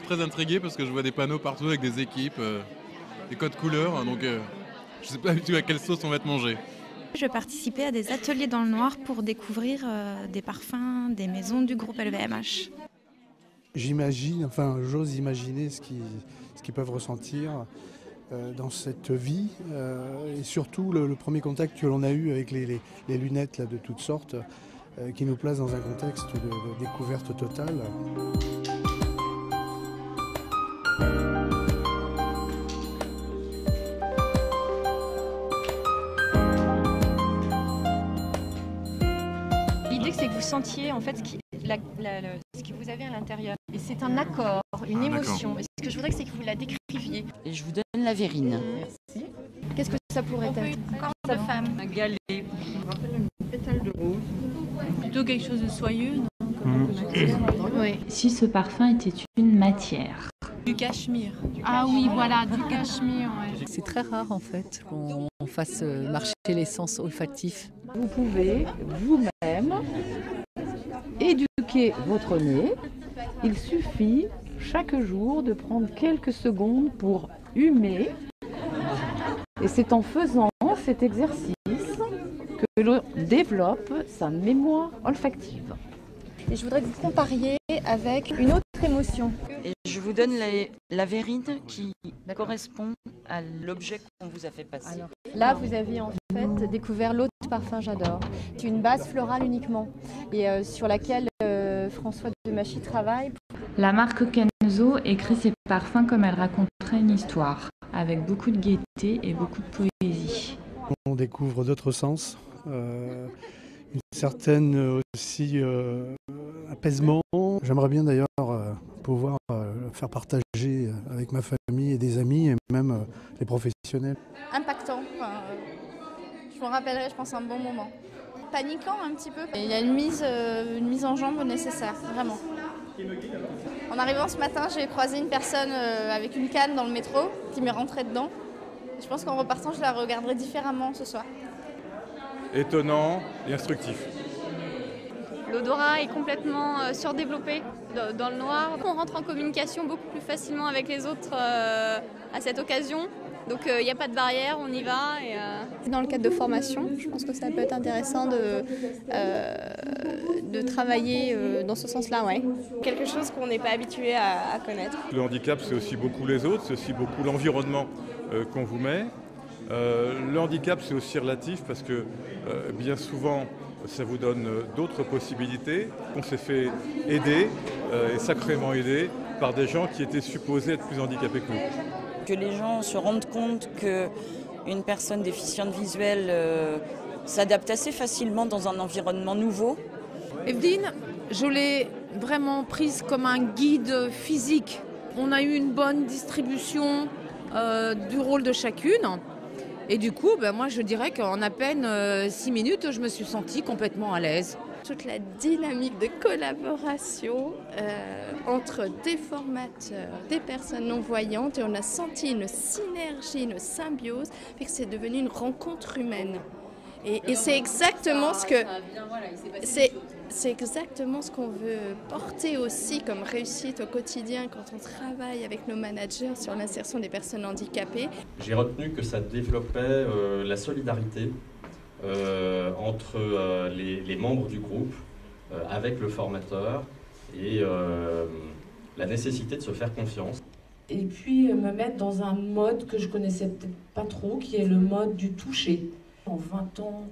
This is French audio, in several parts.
très intrigué parce que je vois des panneaux partout avec des équipes, des codes couleurs, donc je sais pas du tout à quelle sauce on va être mangé. Je participais à des ateliers dans le noir pour découvrir des parfums, des maisons du groupe LVMH. J'imagine, enfin j'ose imaginer ce qu'ils peuvent ressentir dans cette vie et surtout le premier contact que l'on a eu avec les lunettes là, de toutes sortes qui nous place dans un contexte de découverte totale. L'idée c'est que vous sentiez en fait ce que vous avez à l'intérieur. Et c'est un accord, une émotion. Et ce que je voudrais c'est que vous la décriviez. Et je vous donne la Vérine. Merci. Qu'est-ce que ça pourrait être? Un corps de femme. Un galet. Une pétale de rose. Plutôt quelque chose de soyeux, non? Oui. Si ce parfum était une matière. Du cachemire. Ah oui, voilà, du cachemire. Ouais. C'est très rare en fait qu'on fasse marcher les sens olfactifs. Vous pouvez vous-même éduquer votre nez. Il suffit chaque jour de prendre quelques secondes pour humer. Et c'est en faisant cet exercice que l'on développe sa mémoire olfactive. Et je voudrais que vous compariez avec une autre émotion. Et je vous donne la Vérine qui correspond à l'objet qu'on vous a fait passer. Alors, là, vous avez en fait découvert l'eau de parfum J'adore. C'est une base florale uniquement et sur laquelle François Demachy travaille. La marque Kenzo écrit ses parfums comme elle raconterait une histoire, avec beaucoup de gaieté et beaucoup de poésie. On découvre d'autres sens, une certaine aussi apaisement. J'aimerais bien d'ailleurs pouvoir faire partager avec ma famille et des amis et même les professionnels. Impactant. Je me rappellerai, je pense, un bon moment. Paniquant un petit peu. Il y a une mise en jambe nécessaire, vraiment. En arrivant ce matin, j'ai croisé une personne avec une canne dans le métro qui m'est rentrée dedans. Je pense qu'en repartant, je la regarderai différemment ce soir. Étonnant et instructif. L'odorat est complètement surdéveloppé dans le noir. On rentre en communication beaucoup plus facilement avec les autres à cette occasion. Donc il n'y a pas de barrière, on y va. Dans le cadre de formation, je pense que ça peut être intéressant de travailler dans ce sens-là. Ouais. Quelque chose qu'on n'est pas habitué à connaître. Le handicap, c'est aussi beaucoup les autres, c'est aussi beaucoup l'environnement qu'on vous met. Le handicap, c'est aussi relatif parce que bien souvent, ça vous donne d'autres possibilités. On s'est fait aider, et sacrément aider, par des gens qui étaient supposés être plus handicapés que nous. Que les gens se rendent compte qu'une personne déficiente visuelle s'adapte assez facilement dans un environnement nouveau. Evelyne, je l'ai vraiment prise comme un guide physique. On a eu une bonne distribution du rôle de chacune. Et du coup, moi je dirais qu'en à peine 6 minutes, je me suis sentie complètement à l'aise. Toute la dynamique de collaboration entre des formateurs, des personnes non-voyantes, et on a senti une synergie, une symbiose, fait que c'est devenu une rencontre humaine. Et c'est exactement ce que... C'est exactement ce qu'on veut porter aussi comme réussite au quotidien quand on travaille avec nos managers sur l'insertion des personnes handicapées. J'ai retenu que ça développait la solidarité entre les membres du groupe, avec le formateur et la nécessité de se faire confiance. Et puis me mettre dans un mode que je connaissais peut-être pas trop, qui est le mode du toucher. En 20 ans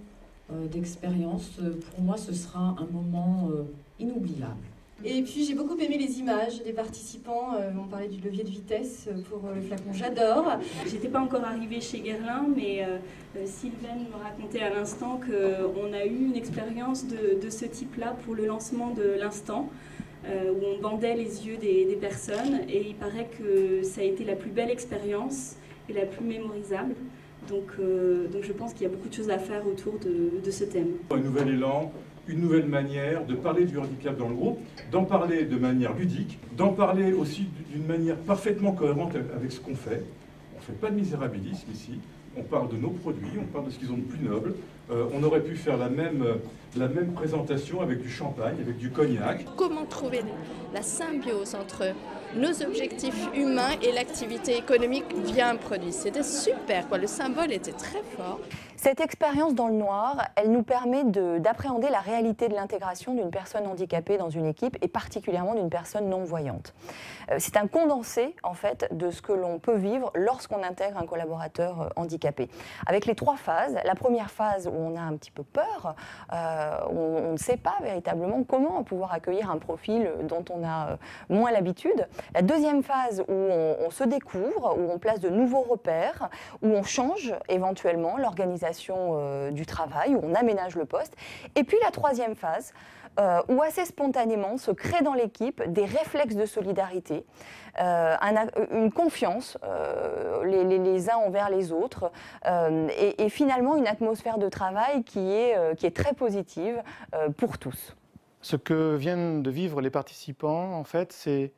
d'expérience, pour moi, ce sera un moment inoubliable. Et puis j'ai beaucoup aimé les images des participants. On parlait du levier de vitesse pour le flacon J'adore. J'étais pas encore arrivée chez Guerlain, mais Sylvaine me racontait à l'instant qu'on a eu une expérience de ce type-là pour le lancement de l'instant, où on bandait les yeux des personnes, et il paraît que ça a été la plus belle expérience et la plus mémorisable. Donc je pense qu'il y a beaucoup de choses à faire autour de ce thème. Un nouvel élan, une nouvelle manière de parler du handicap dans le groupe, d'en parler de manière ludique, d'en parler aussi d'une manière parfaitement cohérente avec ce qu'on fait. On ne fait pas de misérabilisme ici, on parle de nos produits, on parle de ce qu'ils ont de plus noble. On aurait pu faire la même présentation avec du champagne, avec du cognac. Comment trouver la symbiose entre nos objectifs humains et l'activité économique via un produit. C'était super, quoi. Le symbole était très fort. Cette expérience dans le noir, elle nous permet d'appréhender la réalité de l'intégration d'une personne handicapée dans une équipe et particulièrement d'une personne non-voyante. C'est un condensé en fait de ce que l'on peut vivre lorsqu'on intègre un collaborateur handicapé. Avec les 3 phases, la première phase où on a un petit peu peur, où on ne sait pas véritablement comment pouvoir accueillir un profil dont on a moins l'habitude. La deuxième phase où on se découvre, où on place de nouveaux repères, où on change éventuellement l'organisation du travail, où on aménage le poste. Et puis la troisième phase, où assez spontanément se créent dans l'équipe des réflexes de solidarité, une confiance les uns envers les autres, et finalement une atmosphère de travail qui est très positive pour tous. Ce que viennent de vivre les participants, en fait, c'est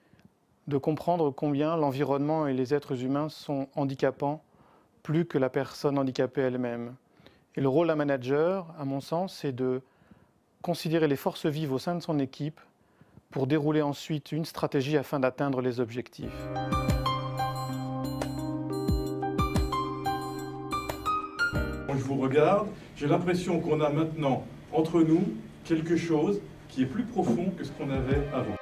de comprendre combien l'environnement et les êtres humains sont handicapants plus que la personne handicapée elle-même. Et le rôle d'un manager, à mon sens, c'est de considérer les forces vives au sein de son équipe pour dérouler ensuite une stratégie afin d'atteindre les objectifs. Quand je vous regarde, j'ai l'impression qu'on a maintenant entre nous quelque chose qui est plus profond que ce qu'on avait avant.